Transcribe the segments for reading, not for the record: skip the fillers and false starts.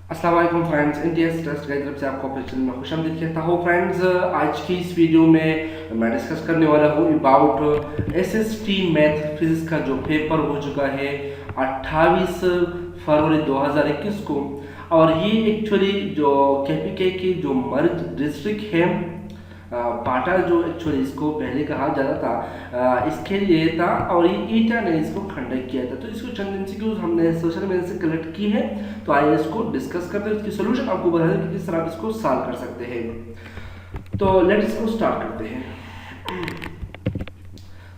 अस्सलाम वालेकुम friends, India trust की तरफ से आपको अपने चैनल में खुशामदीद कहता हूँ। फ्रेंड्स, आज की इस वीडियो में मैं डिस्कस करने वाला हूँ अबाउट एसएसटी मैथ फिजिक्स का जो पेपर हो चुका है 28 फरवरी 2021 को। और ये एक्चुअली जो केपीके की जो मर्ज डिस्ट्रिक्ट है पाटा, जो एक्चुअली इसको पहले कहा जाता था, इसके लिए था और ये ईटा ने इसको खंडन किया था। तो इसको चंद एमसीक्यूज हमने सोशल मीडिया से कलेक्ट की है, तो आइए इसको डिस्कस करते हैं, इसकी सोल्यूशन आपको बता दें कि किस तरह आप इसको सॉल्व कर सकते हैं। तो लेट्स इसको स्टार्ट करते हैं।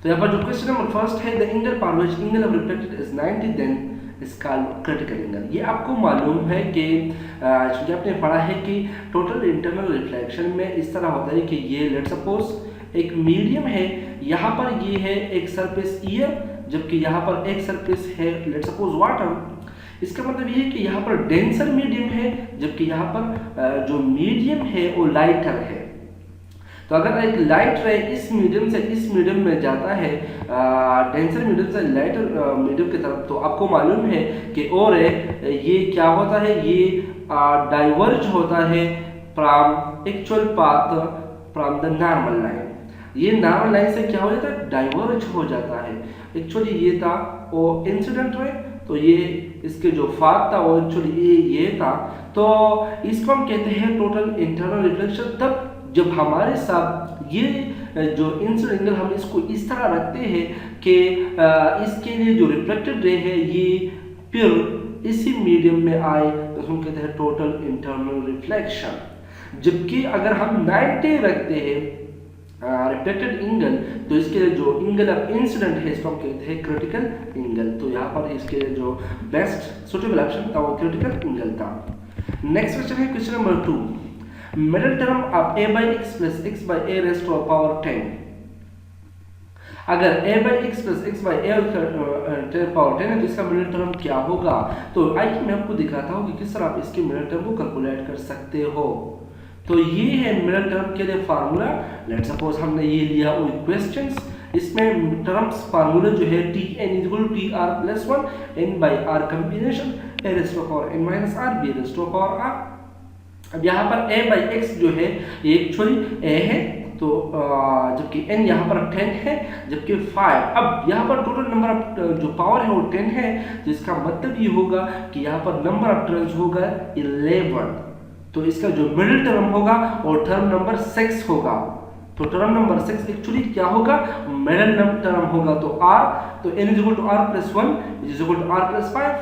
तो यहाँ पर जो क्वेश्चन नंबर फर्स्ट है, the angle for which angle of reflected is 90 then is called critical angle. ये आपको मालूम है कि चूंकि आपने पढ़ा है कि टोटल इंटरनल रिफ्लेक्शन में इस तरह होता है कि ये लेट सपोज एक मीडियम है, यहाँ पर ये है एक सरफेस ईयर, जबकि यहाँ पर एक सरफेस है लेट सपोज वाटर। इसका मतलब ये है कि यहाँ पर डेंसर मीडियम है, जबकि यहाँ पर जो मीडियम है वो लाइटर है। तो अगर एक लाइट रे इस मीडियम से इस मीडियम में जाता है, डेंसर मीडियम से लाइटर मीडियम की तरफ, तो आपको मालूम है कि और ये क्या होता है, ये डाइवर्ज होता है from actual path from the normal line. ये नॉर्मल लाइन से क्या हो जाता है, डाइवर्ज हो जाता है। एक्चुअली ये था वो इंसिडेंट रे, तो ये इसके जो पाथ था वो एक्चुअली ये था। तो इसको हम कहते हैं टोटल इंटरनल रिफ्लेक्शन तब जब हमारे साथ ये जो इंसिडेंट एंगल हम इसको इस तरह रखते हैं कि इसके लिए जो रिफ्लेक्टेड रे है ये फिर इसी मीडियम में आए, तो हम कहते हैं टोटल इंटरनल रिफ्लेक्शन। जबकि अगर हम 90 रखते हैं रिफ्लेक्टेड एंगल, तो इसके लिए जो एंगल ऑफ इंसिडेंट है इसको हम कहते हैं क्रिटिकल एंगल। तो यहाँ पर इसके लिए जो बेस्ट सुटेबल ऑप्शन था वो क्रिटिकल एंगल था। नेक्स्ट क्वेश्चन है question number 2, middle term of a by x plus x by a raised to power 10। अगर a by x plus x by a power 10 है तो इसका मिडिल टर्म क्या होगा। तो आइए मैं आपको दिखाता हूँ कि किस तरह आप इसके मिडिल टर्म को कैलकुलेट कर सकते हो। तो ये है मिडिल टर्म के लिए फार्मूला। लेट सपोज हमने ये लिया वो इक्वेशंस, इसमें टर्म्स फार्मूला जो है T N equal to T R plus 1 N by R combination a raised to power n minus r b raised to power r। अब यहाँ पर a बाई एक्स जो है ये एक्चुअली a है, तो जबकि n यहाँ पर 10 है, जबकि 5। अब यहाँ पर टोटल नंबर ऑफ जो पावर है वो 10 है, जिसका मतलब ये होगा कि यहाँ पर नंबर ऑफ टर्म्स होगा 11। तो इसका जो मिडिल टर्म होगा वो टर्म नंबर 6 होगा। तो टर्म नंबर 6 एक्चुअली क्या होगा, मिडिल टर्म होगा। तो r, तो n is equal to r plus 1 is equal to r plus 5।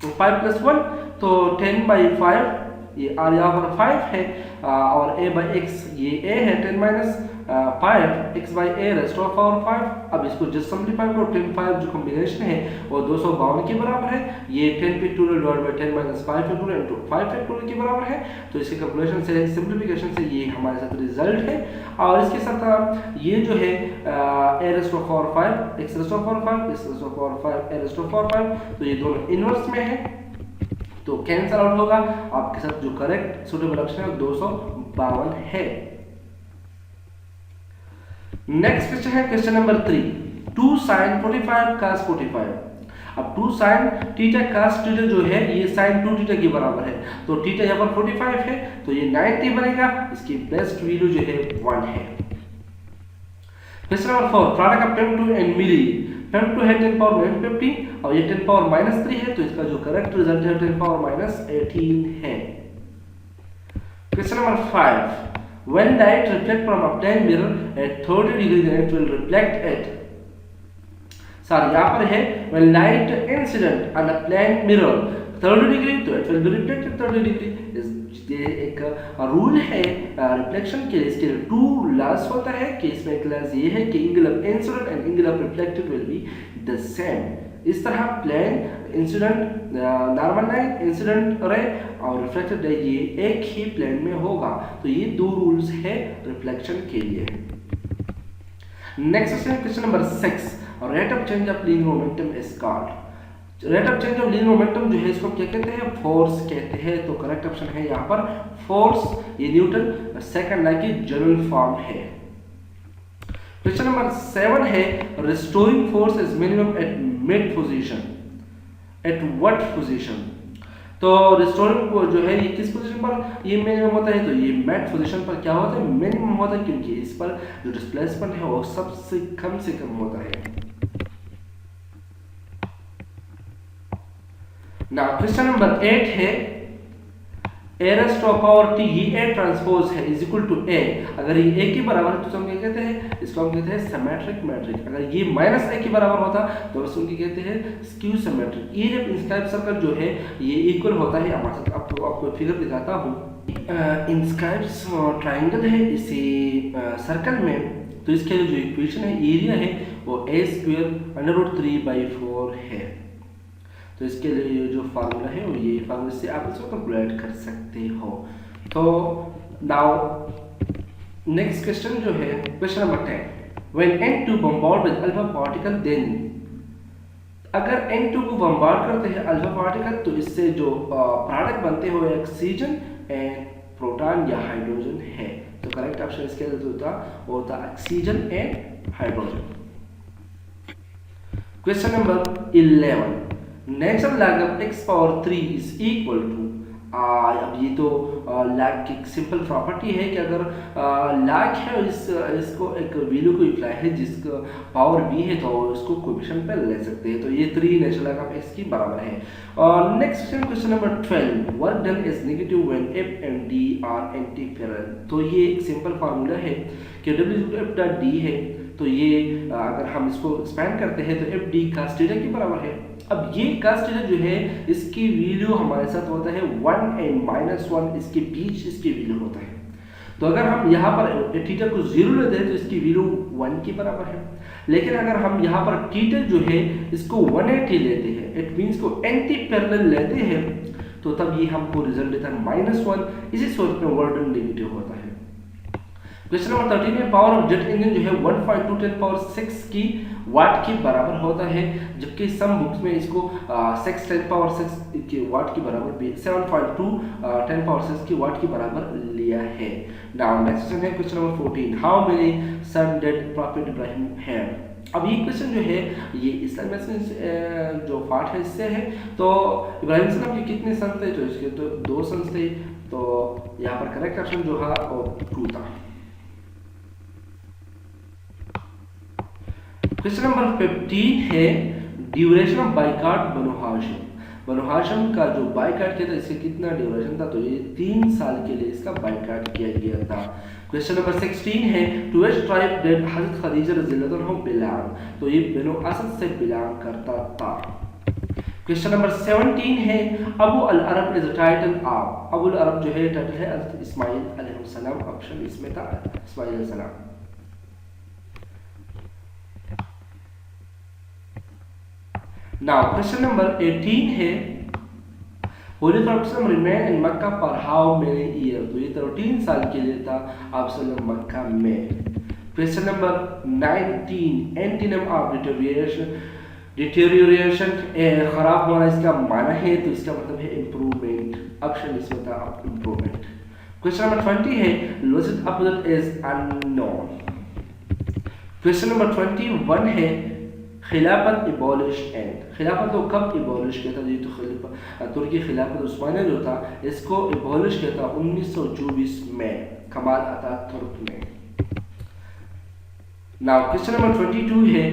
तो 5 प्लस 1 तो 10 बाई 5, ये r यहाँ पर 5 है, और a बाई x ये a है 10 minus 5 x by a rest of power 5। अब इसको जस्ट सिंपलीफाई करो, 10 5 जो कॉम्बिनेशन है वो 252 के बराबर है। ये 10 factorial divide by 10 minus 5 factorial into 5 factorial के बराबर है। तो इसके कैलकुलेशन से सिंपलीफिकेशन से ये हमारे साथ रिजल्ट है। और इसके साथ ये जो है a rest of power 5 x rest of power 5 x rest of power 5 a rest of power 5, तो ये दोनों इनवर्स में है, तो कैंसल आउट होगा। आपके साथ जो करेक्ट सुटेबल ऑप्शन है 252 है। नेक्स्ट क्वेश्चन है क्वेश्चन नंबर 3, 2 sin 45 cos 45। अब 2 sin थीटा cos थीटा जो है ये sin 2 थीटा के बराबर है, तो थीटा यहाँ पर 45 है, तो ये 90 बनेगा। इसकी बेस्ट वैल्यू जो है 1 है। Question number 4, product of 10 and milli. 10 है 10 पावर -50 और ये 10 पावर -3 है, तो इसका जो करेक्ट रिजल्ट है 10 पावर -18 है। Question number 5, when light reflect from a plane mirror at 30 degree then it will reflect at, sir यहाँ पर है when light incident on a plane mirror 30 degree तो it will be reflected 30 degree। ये एक rule है reflection के लिए। इसके 2 लॉस होता है कि इसमें एक लॉस ये है कि angle of incident and angle of reflected will be the same. इस तरह plane incident normal line incident ray और रिफ्लेक्टेड रे ये एक ही प्लेन में होगा। तो ये 2 रूल्स है रिफ्लेक्शन के लिए। Next question number 6, rate of change of linear momentum is called. Rate of change of linear momentum जो है इसको क्या कहते हैं, फोर्स कहते हैं। तो करेक्ट ऑप्शन है यहाँ पर फोर्स, ये न्यूटन सेकंड लॉ की जनरल फॉर्म है। क्वेश्चन नंबर 7 है, restoring force is minimum at mid position, at what position. तो रिस्टोरेंट को जो है ये किस पोजीशन पर ये मिनिमम होता है, तो ये मैट पोजीशन पर क्या होता है, मिनिमम होता है, क्योंकि इस पर जो डिस्प्लेसमेंट है वो सबसे कम होता है। नाउ क्वेश्चन नंबर 8 है ए रेस्ट टू पावर टी, ये ए ट्रांसपोज है इज इक्वल टू ए। अगर ये ए के बराबर है तो हम क्या कहते हैं, इसको हम कहते हैं सिमेट्रिक मैट्रिक। अगर ये माइनस ए के बराबर होता तो उसको कहते हैं स्क्यू सिमेट्रिक। ये जब इंस्क्राइब सर्कल जो है ये इक्वल होता है, आपको फिगर दिखाता हूँ। इंस्क्राइब ट्राइंगल है इसी सर्कल में, तो इसके जो इक्वेशन है एरिया है वो ए स्क्वायर √3/4 है। तो इसके लिए जो फार्मूला है वो ये फार्मूला से आप इसको कैलकुलेट कर सकते हो। तो नाउ नेक्स्ट क्वेश्चन जो है question number 10, when N2 bombard with alpha particle then, अगर N2 को बम्बार्ड करते हैं अल्फा पार्टिकल तो इससे जो प्रोडक्ट बनते हुए ऑक्सीजन एंड प्रोटॉन या हाइड्रोजन है। तो करेक्ट ऑप्शन इसके लिए होता oxygen and hydrogen. Question number 11, natural log of x⁻³ is equal to, अब ये तो लैग की सिंपल प्रॉपर्टी है कि अगर लैग है इसको एक वैल्यू को इम्प्लाई है जिसका पावर b है तो इसको कोएफिशिएंट पे ले सकते हैं। तो ये 3 नेचुरल लैग ऑफ x की बराबर है। और next question number 12, work done is negative when f and d are anti parallel. तो ये एक सिंपल फार्मूला है कि W=F⁻D है, तो ये अगर हम इसको एक्सपेंड करते हैं तो FD cos थीटा के बराबर है। अब ये cos थीटा जो है इसकी वैल्यू हमारे साथ होता है 1 and -1, इसके बीच इसकी वैल्यू होता है। तो अगर हम यहाँ पर थीटा को 0 लेते हैं तो इसकी वैल्यू 1 के बराबर है। लेकिन अगर हम यहाँ पर थीटा जो है इसको 180 लेते हैं, इट मीन्स को एंटी पैरेलल लेते हैं, तो तब ये हमको रिजल्ट देता है -1। इसी सोच में वर्क डन नेगेटिव होता है। क्वेश्चन नंबर 13 में पावर ऑफ जेट इंजन जो है 1.2 की वाट के बराबर होता है, जबकि सम बुक्स में इसको 6 की वाट के बराबर 7.2 10 की वाट के बराबर लिया है। नाउ नेक्स्ट क्वेश्चन है question number 14, how many son did prophet Ibrahim had. अब ये क्वेश्चन जो है ये इस्लामिक में जो पार्ट है इससे है। तो इब्राहिम सलाम के कितने सन थे, तो इसके तो 2 सन थे। तो यहाँ पर करेक्ट ऑप्शन जो है वो 2 था। क्वेश्चन नंबर 15 है ड्यूरेशन ऑफ बाइकाट बनु हाशिम। बनु हाशिम का जो बाइकाट किया था इसका कितना ड्यूरेशन था, तो ये 3 साल के लिए इसका बाइकाट किया गया था। क्वेश्चन नंबर 16 है टू व्हिच ट्राइब डिड हजरत खदीजा रज़ियल्लाहु अन्हा बिलोंग, तो ये बनु असद से बिलोंग करता था। क्वेश्चन नंबर 17 है अबू अल अरब इज टाइटल ऑफ, अबू अल अरब जो है टाइटल है हजरत इस्माइल अलैहिस्सलाम, ऑप्शन इसमें था इस्माइल अलैहिस्सलाम। नाउ क्वेश्चन नंबर 18 है holy prophet remain in Mecca for how many year, तो ये 13 साल के लिए था आप सल्लम मक्का में। Question number 19 antonym of deterioration खराब होना इसका माना है, तो इसका मतलब है इम्प्रूवमेंट, ऑप्शन इसमें था इम्प्रूवमेंट। क्वेश्चन नंबर 20 है logic opposite is unknown. Question number 21 है खिलाफत इबॉलिश एंड, खिलाफत को कब इबॉलिश किया था, ये तो तुर्की खिलाफत उस्मानिया जो था इसको इबॉलिश किया था 1924 में कमाल अतातुर्क ने। नाउ क्वेश्चन नंबर 22 है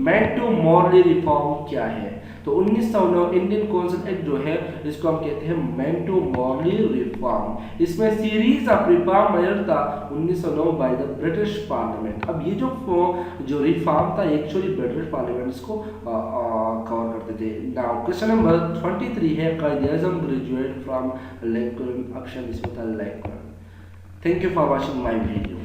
मेंटो मॉरली रिफॉर्म क्या है, तो 1909 इंडियन काउंसिल एक्ट जो है इसको हम कहते हैं मेंटो मॉरली रिफॉर्म। इसमें सीरीज ऑफ रिफॉर्म मेजर था 1909 बाय द ब्रिटिश पार्लियामेंट। अब ये जो रिफॉर्म था एक्चुअली ब्रिटिश पार्लियामेंट इसको कवर करते थे। नाउ क्वेश्चन नंबर 23 है Quaid-e-Azam graduate from Lincoln, option इसमें था Lincoln. Thank you for watching my video.